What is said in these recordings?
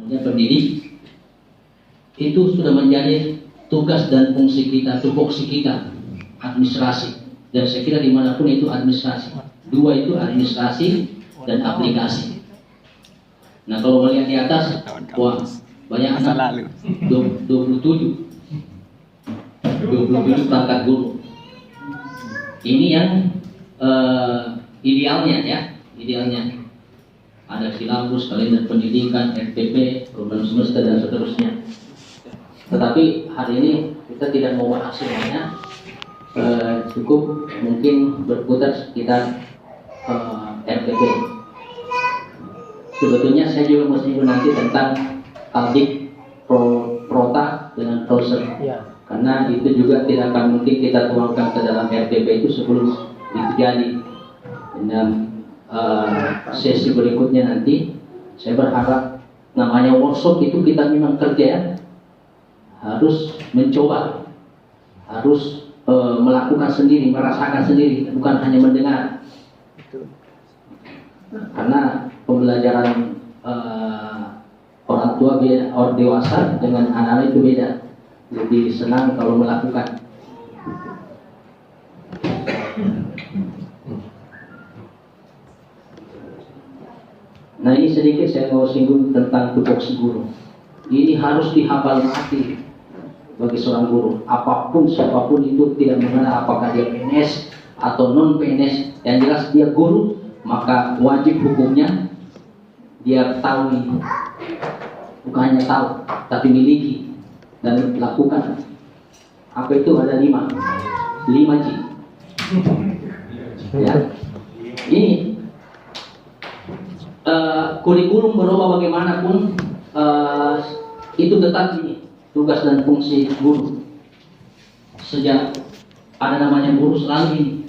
kemudian pendidik, itu sudah menjadi tugas dan fungsi kita, tupoksi kita, administrasi. Dan saya kira dimanapun itu administrasi. Dua itu administrasi dan aplikasi. Nah kalau melihat di atas, wah banyak anak, 27 perangkat guru. Ini yang idealnya ya, idealnya. Ada silabus, kalender pendidikan, RPP, program semester dan seterusnya. Tetapi hari ini kita tidak mau bahas semuanya, cukup mungkin berputar sekitar RPP. Sebetulnya saya juga mesti nanti tentang Aldik, Prota dengan Proser, karena itu juga tidak akan mungkin kita tuangkan ke dalam RPP itu sebelum itu jadi. Dan sesi berikutnya nanti saya berharap namanya workshop itu kita memang kerja ya, harus mencoba, harus melakukan sendiri, merasakan sendiri, bukan hanya mendengar. Karena pembelajaran orang tua beda, orang dewasa dengan anak-anak itu beda. Lebih senang kalau melakukan. Nah ini sedikit saya mau singgung tentang tupoksi guru. Ini harus dihafal mati bagi seorang guru. Apapun siapapun itu, tidak mengenal apakah dia PNS atau non PNS, yang jelas dia guru, maka wajib hukumnya dia tahu itu. Bukan hanya tahu, tapi miliki dan lakukan. Apa itu? Ada 5G. Ya. Ini kurikulum berubah bagaimanapun, itu tetap ini tugas dan fungsi guru. Sejak ada namanya guru selalu ini.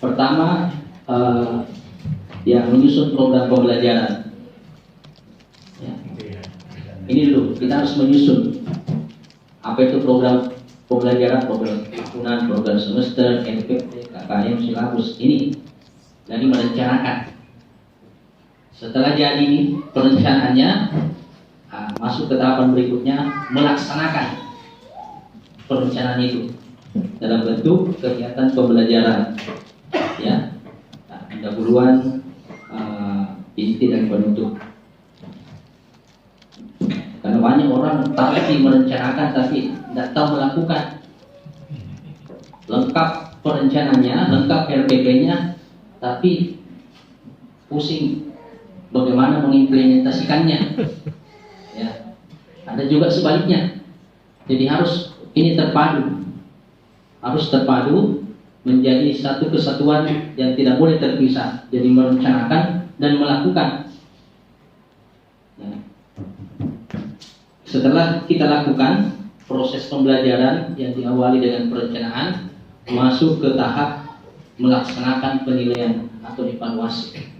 Pertama, yang menyusun program pembelajaran. Ya. Ini dulu, kita harus menyusun apa itu program pembelajaran, program tahunan, program semester, NPT, KKM, silabus ini. Jadi merencanakan. Setelah jadi perencanaannya, masuk ke tahapan berikutnya, melaksanakan perencanaan itu dalam bentuk kegiatan pembelajaran. Ya, pendahuluan, inti dan penutup. Karena banyak orang tapi merencanakan tapi tidak tahu melakukan. Lengkap perencanaannya, lengkap RPP-nya, tapi pusing bagaimana mengimplementasikannya. Ya. Ada juga sebaliknya. Jadi harus ini terpadu. Harus terpadu menjadi satu kesatuan yang tidak boleh terpisah. Jadi merencanakan dan melakukan. Ya. Setelah kita lakukan proses pembelajaran yang diawali dengan perencanaan, masuk ke tahap melaksanakan penilaian atau evaluasi.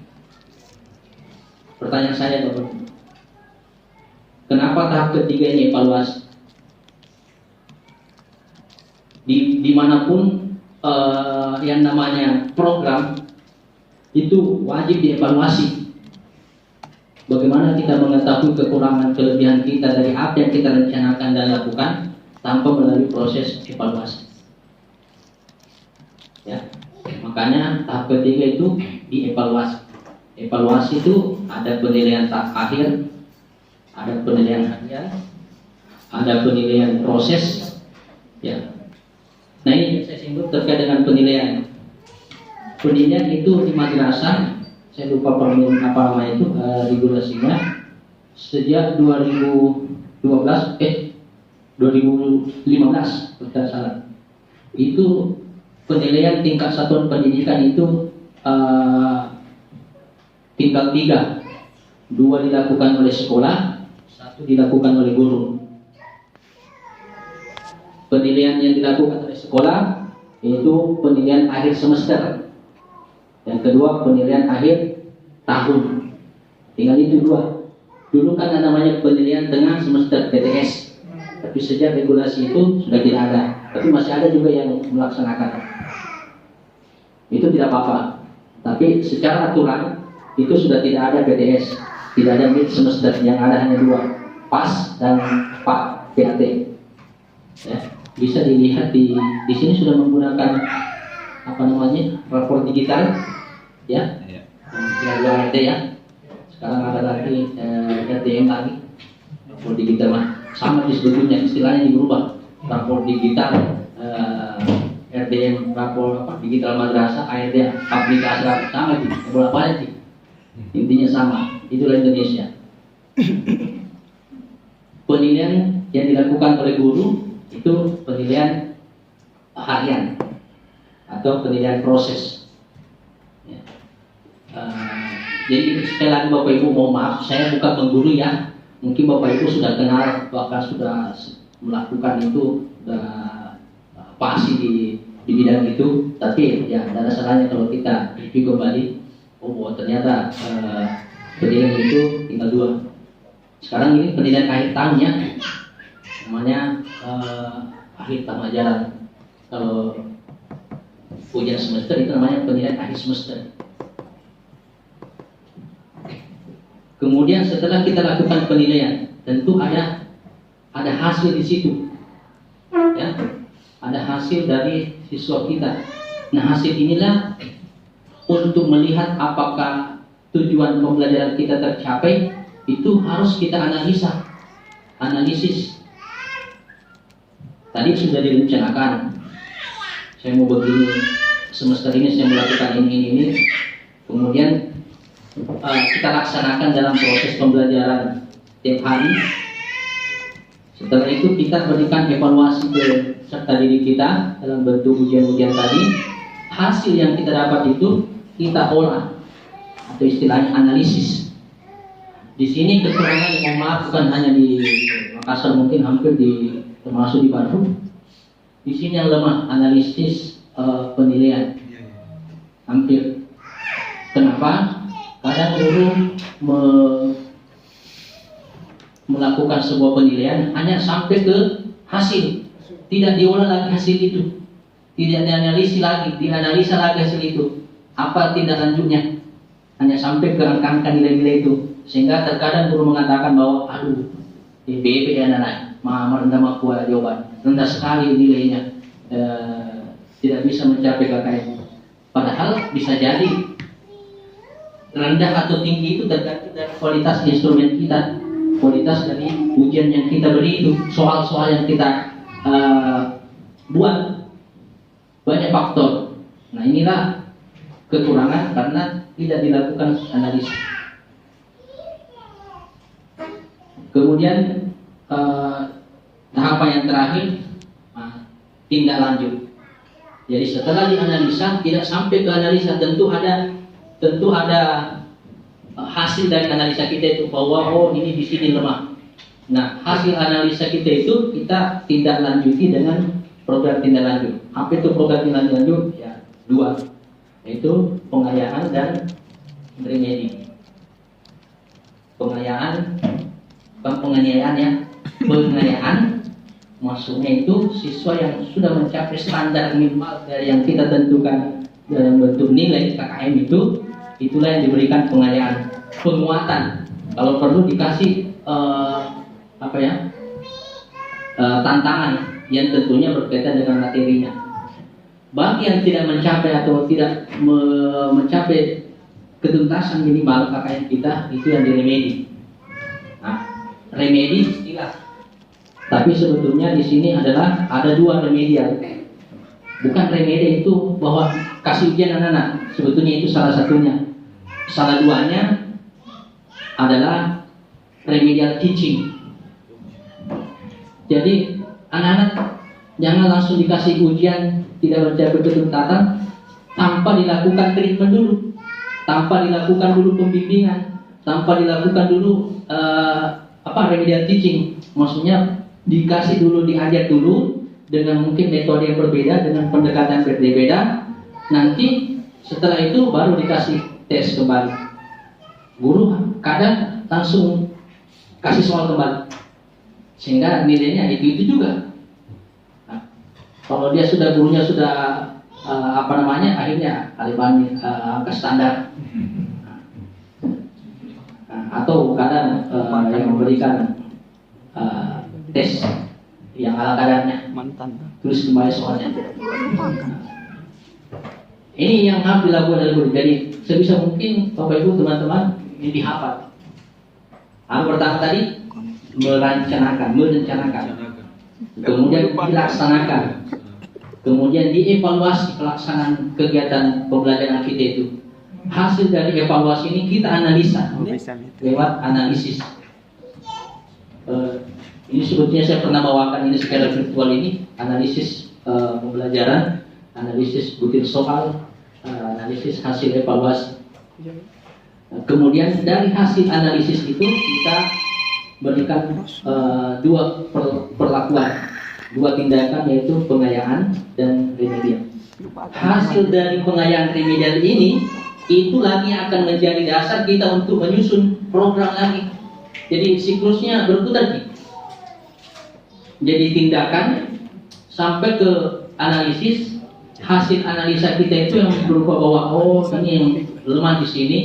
Pertanyaan saya, Bapak, kenapa tahap ketiga ini evaluasi? Dimanapun yang namanya program itu wajib dievaluasi. Bagaimana kita mengetahui kekurangan kelebihan kita dari apa yang kita rencanakan dan lakukan tanpa melalui proses evaluasi. Ya, makanya tahap ketiga itu dievaluasi. Evaluasi itu ada penilaian tahap akhir, ada penilaian harian, ada penilaian proses. Ya. Nah ini saya singgung terkait dengan penilaian. Penilaian itu di madrasah, saya lupa apa namanya itu regulasinya, sejak 2015 tidak salah. Itu penilaian tingkat satuan pendidikan itu tinggal 3, 2 dilakukan oleh sekolah, 1 dilakukan oleh guru. Penilaian yang dilakukan oleh sekolah itu penilaian akhir semester. Yang kedua penilaian akhir tahun. Tinggal itu 2. Dulu kan ada namanya penilaian tengah semester TTS. Tapi sejak regulasi itu sudah tidak ada. Tapi masih ada juga yang melaksanakan. Itu tidak apa-apa. Tapi secara aturan itu sudah tidak ada PTS. Tidak ada mid semester, yang ada hanya dua, PAS dan PAT. Ya, bisa dilihat di sini sudah menggunakan apa namanya rapor digital, ya, yang RT ya. Sekarang ada lagi RTM lagi, rapor digital mah sama sebetulnya, istilahnya diubah, rapor digital RDM, rapor digital madrasah, ARD aplikasi sama sih, apa sih, intinya sama, itulah Indonesia. Penilaian yang dilakukan oleh guru itu penilaian harian atau penilaian proses. Ya. Jadi sekali lagi Bapak Ibu, mohon maaf, saya bukan mengguru ya. Mungkin Bapak Ibu sudah kenal, bahkan sudah melakukan itu, pasti di bidang itu. Tapi ya ada salahnya kalau kita review kembali. Oh ternyata penilaian itu tinggal dua. Sekarang ini penilaian akhir tahunnya, namanya akhir tahun ajaran. Kalau ujian semester itu namanya penilaian akhir semester. Kemudian setelah kita lakukan penilaian, tentu ada hasil di situ, ya, ada hasil dari siswa kita. Nah, hasil inilah untuk melihat apakah tujuan pembelajaran kita tercapai, itu harus kita analisis. Tadi sudah direncanakan, saya mau begini, semester ini saya melakukan ini. Kemudian kita laksanakan dalam proses pembelajaran tiap hari. Setelah itu kita berikan evaluasi ke peserta didik kita dalam bentuk ujian-ujian tadi. Hasil yang kita dapat itu kita olah atau istilahnya analisis. Di sini kekurangan yang maaf bukan hanya di Makassar, mungkin hampir termasuk di Bandung. Di sini yang lemah analisis penilaian. Hampir. Kenapa? Kadang guru melakukan sebuah penilaian hanya sampai ke hasil, tidak diolah lagi hasil itu, tidak dianalisa lagi hasil itu, apa tindak lanjutnya, hanya sampai ke angka-angka nilai-nilai itu, sehingga terkadang guru mengatakan bahwa BB anak rendah mampu jawaban, rendah sekali nilainya, tidak bisa mencapai KKM. Padahal bisa jadi rendah atau tinggi itu tergantung dari kualitas instrumen kita, kualitas dari ujian yang kita beri itu, soal-soal yang kita buat, banyak faktor. Nah inilah kekurangan karena tidak dilakukan analisa. Kemudian tahapan yang terakhir, tindak lanjut. Jadi setelah dianalisa, tidak sampai ke analisa, tentu ada hasil dari analisa kita itu bahwa ini di sini lemah. Nah, hasil analisa kita itu kita tindak lanjuti dengan program tindak lanjut. Apa itu program tindak lanjut? Ya, dua, yaitu pengayaan dan remedi. Pengayaan, bukan penganiayaan ya. Pengayaan maksudnya itu siswa yang sudah mencapai standar minimal dari yang kita tentukan dalam bentuk nilai KKM itu, itulah yang diberikan pengayaan, penguatan. Kalau perlu dikasih tantangan yang tentunya berkaitan dengan materinya. Bagi yang tidak mencapai atau tidak mencapai ketuntasan minimal KKM kita, itu yang diremedi. Nah, remedi istilah. Tapi sebetulnya di sini ada dua remedial. Bukan remedi itu bahwa kasih ujian anak-anak, sebetulnya itu salah satunya. Salah duanya adalah remedial teaching. Jadi anak-anak jangan langsung dikasih ujian tidak mencapai ketuntasan tanpa dilakukan treatment dulu, tanpa dilakukan dulu pembimbingan, tanpa dilakukan dulu remedial teaching. Maksudnya dikasih dulu, diajar dulu dengan mungkin metode yang berbeda, dengan pendekatan berbeda. Nanti setelah itu baru dikasih tes kembali. Guru kadang langsung kasih soal kembali, sehingga nilainya itu juga. Nah, kalau gurunya sudah akhirnya kaliban angka standar. Nah, atau kadang yang memberikan tes yang ala kadarnya, tulis kembali soalnya. Ini yang harus dilakukan oleh guru. Jadi sebisa mungkin Bapak Ibu teman-teman ini dihafal. Pertama tadi merencanakan, kemudian dilaksanakan, kemudian dievaluasi pelaksanaan kegiatan pembelajaran kita itu. Hasil dari evaluasi ini kita analisa lewat analisis. Ini sebetulnya saya pernah bawakan ini secara virtual ini, analisis pembelajaran, analisis butir soal, analisis hasil evaluasi. Kemudian dari hasil analisis itu kita berikan dua perlakuan, dua tindakan, yaitu pengayaan dan remedial. Hasil dari pengayaan remedial ini itu lagi akan menjadi dasar kita untuk menyusun program lagi. Jadi siklusnya berputar. Jadi tindakan sampai ke analisis, hasil analisa kita itu yang berupa bahwa ini yang lemah di sini,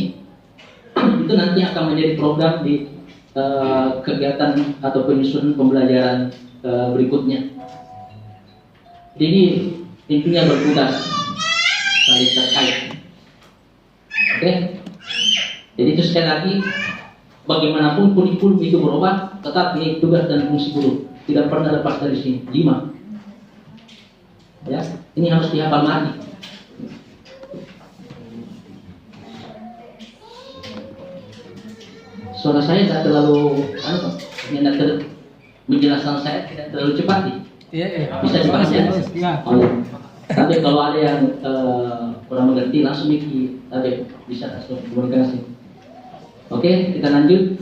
itu nanti akan menjadi program di kegiatan atau penyusunan pembelajaran berikutnya. Jadi intinya berputar, saling terkait. Oke? Jadi itu sekali lagi, bagaimanapun kurikulum itu berubah, tetap ini tugas dan fungsi guru tidak pernah lepas dari sini. 5. Ya, ini harus dihafal mati. Suara saya tidak terlalu, menjelaskan saya tidak terlalu cepat nih. Bisa dipahami ya? Tapi kalau ada yang kurang mengerti langsung bisa langsung komunikasi. Oke, kita lanjut.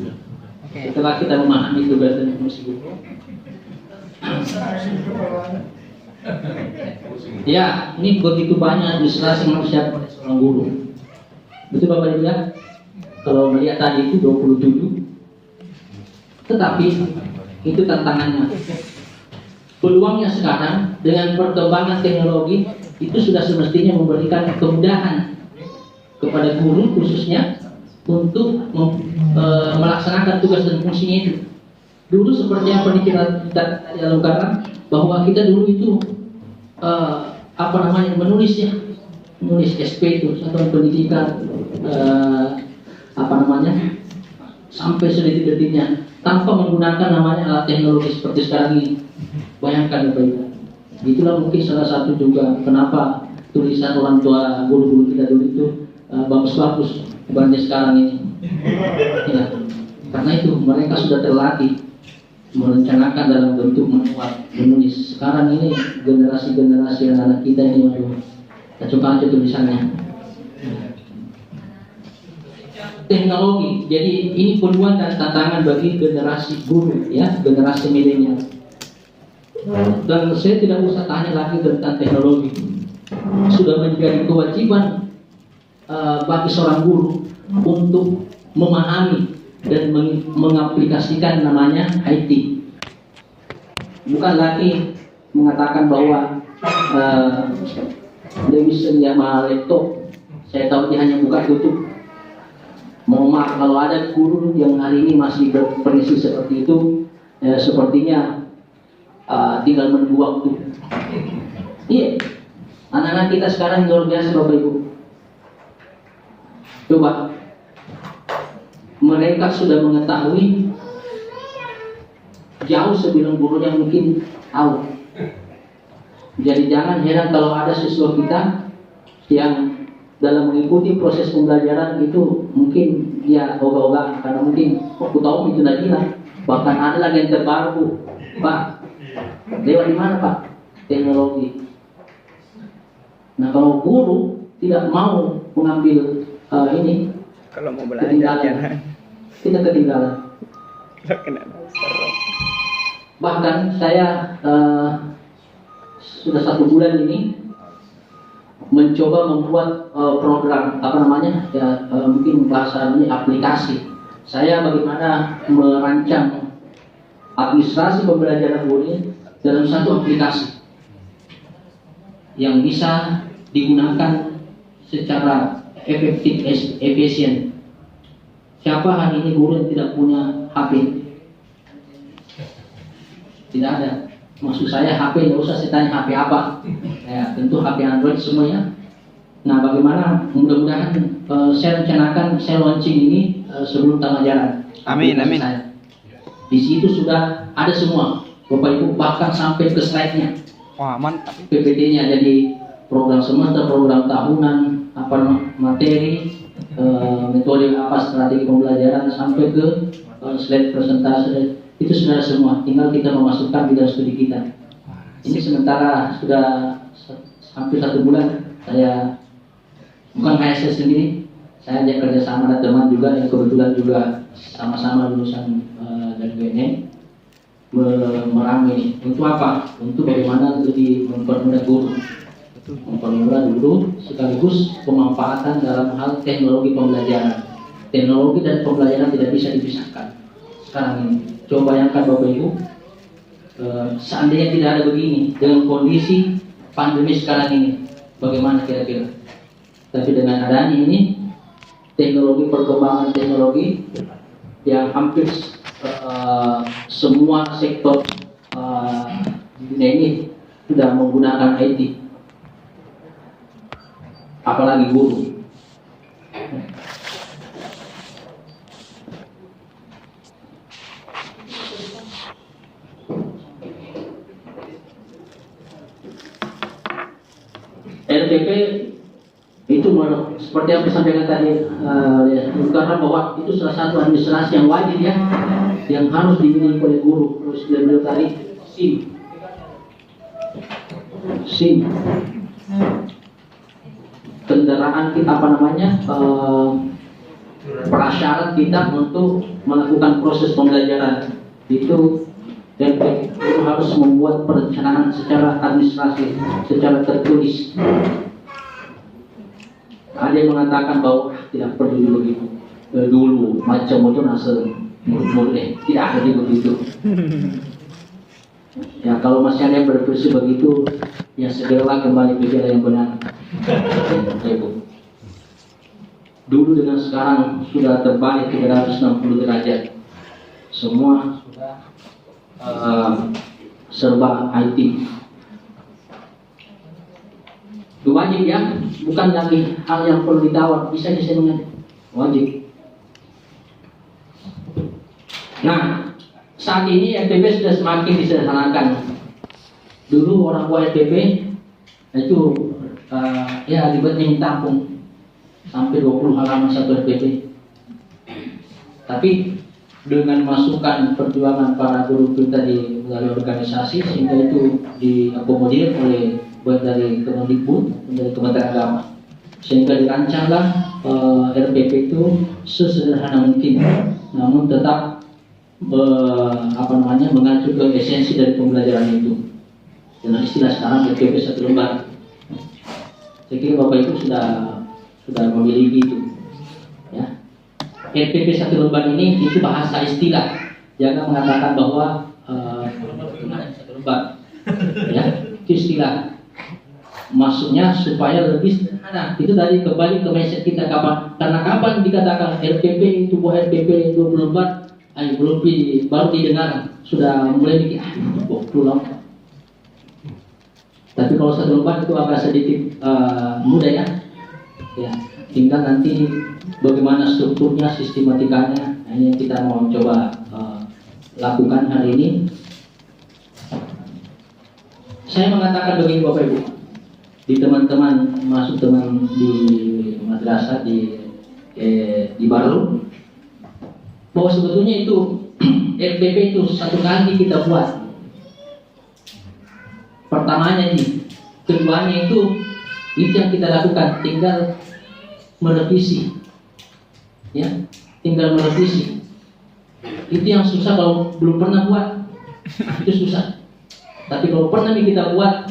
Setelah kita memahami tugas dan fungsi guru. Ya, ini begitu banyak administrasi manusia pada seorang guru. Betul Bapak Ibu ya? Kalau melihat tadi itu 27, tetapi itu tantangannya. Peluangnya sekarang dengan perkembangan teknologi itu sudah semestinya memberikan kemudahan kepada guru khususnya untuk melaksanakan tugas dan fungsinya itu. Dulu seperti apa yang kita lakukan, bahwa kita dulu itu menulis SP itu satuan pendidikan sampai sedetik-detiknya tanpa menggunakan alat teknologi seperti sekarang ini. Bayangkan Bapak Ibu. Itulah mungkin salah satu juga kenapa tulisan orang tua guru-guru kita dulu itu bagus-bagus dibanding sekarang ini. Ya. Karena itu mereka sudah terlatih merencanakan dalam bentuk manual menulis. Sekarang ini generasi anak kita ini suka aja tulisannya. Teknologi, jadi ini peluang dan tantangan bagi generasi guru, ya, generasi milenial. Dan saya tidak usah tanya lagi tentang teknologi. Sudah menjadi kewajiban bagi seorang guru untuk memahami dan mengaplikasikan namanya IT. Bukan lagi mengatakan bahwa television sama laptop, saya tahu dia hanya buka tutup. Mohon maaf kalau ada guru yang hari ini masih berprinsip seperti itu, sepertinya tinggal menunggu waktu. Iya, anak-anak kita sekarang luar biasa Bapak Ibu. Coba, mereka sudah mengetahui jauh sebelum gurunya mungkin tahu. Jadi jangan heran kalau ada siswa kita yang dalam mengikuti proses pembelajaran itu mungkin dia ogah-ogahan karena mungkin aku tahu itu Nadila. Bahkan ada lagi yang terbaru, Pak, lewat di mana Pak? Teknologi. Nah kalau guru tidak mau mengambil ini, kalau mau belajar kita ketinggalan. Bahkan saya sudah 1 bulan ini mencoba membuat program mungkin bahasa ini aplikasi. Saya bagaimana merancang administrasi pembelajaran guru ini dalam satu aplikasi yang bisa digunakan secara efektif, efisien. Siapa hari ini guru yang tidak punya HP? Tidak ada. Maksud saya HP, nggak usah saya tanya HP apa. Ya, tentu HP Android semuanya. Nah, bagaimana? Mudah-mudahan saya rencanakan saya launching ini sebelum tamat jalan. Amin, amin. Di situ sudah ada semua, Bapak Ibu, bahkan sampai ke slide-nya. Wah, mantap. PPT-nya jadi program semester, program tahunan, apa materi, metode apa, strategi pembelajaran, sampai ke slide presentasi. Itu sudah semua, tinggal kita memasukkan bidang studi kita. Ini sementara sudah hampir 1 bulan saya, bukan hanya saya sendiri, saya ajak kerjasama dengan teman juga yang kebetulan juga sama-sama lulusan dari UNN, meramai. Untuk apa? Untuk bagaimana lebih mempermudah guru, sekaligus pemanfaatan dalam hal teknologi pembelajaran. Teknologi dan pembelajaran tidak bisa dipisahkan sekarang ini. Coba bayangkan Bapak Ibu, seandainya tidak ada begini, dengan kondisi pandemi sekarang ini, bagaimana kira-kira? Tapi dengan adanya ini, teknologi, perkembangan teknologi yang hampir semua sektor di dunia ini sudah menggunakan IT, apalagi guru. RPP itu seperti yang disampaikan tadi, karena bahwa itu salah satu administrasi yang wajib ya, yang harus dimiliki oleh guru. Terus beliau tadi SIM, kendaraan kita, apa namanya, prasyarat kita untuk melakukan proses pembelajaran itu. Dan guru harus membuat perencanaan secara administrasi, secara tertulis. Ada yang mengatakan bahwa tidak perlu dulu gitu, dulu macam itu mulut tidak ada di begitu. Ya, kalau masih ada yang berprinsip begitu, ya segeralah kembali ke jalan yang benar. Dulu dengan sekarang sudah terbalik 360 derajat. Semua sudah serba IT. Itu wajib ya, bukan lagi hal yang perlu ditawar, bisa disenangi, wajib. Nah, saat ini RPP sudah semakin disederhanakan. Dulu orang buat RPP itu ya ribetnya minta ampun, sampai 20 halaman satu RPP. Tapi dengan masukan perjuangan para guru kita di melalui organisasi, sehingga itu diakomodir oleh dari Kemendikbud, dari Kementerian Agama, sehingga dirancanglah RPP itu sesederhana mungkin, namun tetap mengacu ke esensi dari pembelajaran itu. Dengan istilah sekarang RPP 1 lembar. Saya kira Bapak Ibu sudah memiliki itu. Ya. RPP 1 lembar ini itu bahasa istilah. Jangan mengatakan bahwa 1 lembar. Ya, itu istilah. Maksudnya supaya lebih sederhana. Itu tadi kembali ke mindset kita kapan. Karena kapan dikatakan RPP itu buah RPP 20 lembar, baru didengar sudah mulai mikir 20 lembar. Tapi kalau 1 lembar itu agak sedikit mudah ya. Ya, tinggal nanti bagaimana strukturnya, sistematikanya, ini yang kita mau coba lakukan hari ini. Saya mengatakan begini Bapak Ibu, di teman-teman di madrasah di Baru, bahwa sebetulnya itu RPP itu 1 kali kita buat. Pertamanya ini, keduanya itu yang kita lakukan, tinggal merevisi. Ya, tinggal merevisi. Itu yang susah kalau belum pernah buat. Itu susah. Tapi kalau pernah kita buat,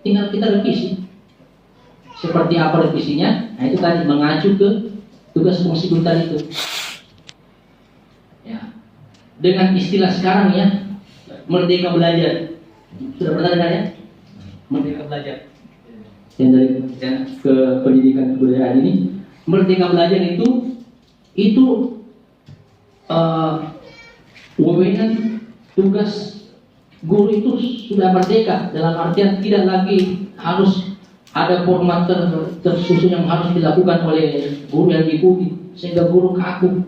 tinggal kita revisi. Seperti apa revisinya? Nah, itu tadi mengacu ke tugas fungsi guru tadi itu. Ya. Dengan istilah sekarang ya, merdeka belajar. Sudah pernah dengar ya? Merdeka belajar. Yang dari ke pendidikan kebudayaan ini, merdeka belajar itu wewenang tugas guru itu sudah merdeka, dalam artian tidak lagi harus ada format tersusun yang harus dilakukan oleh guru yang diikuti, sehingga guru kaku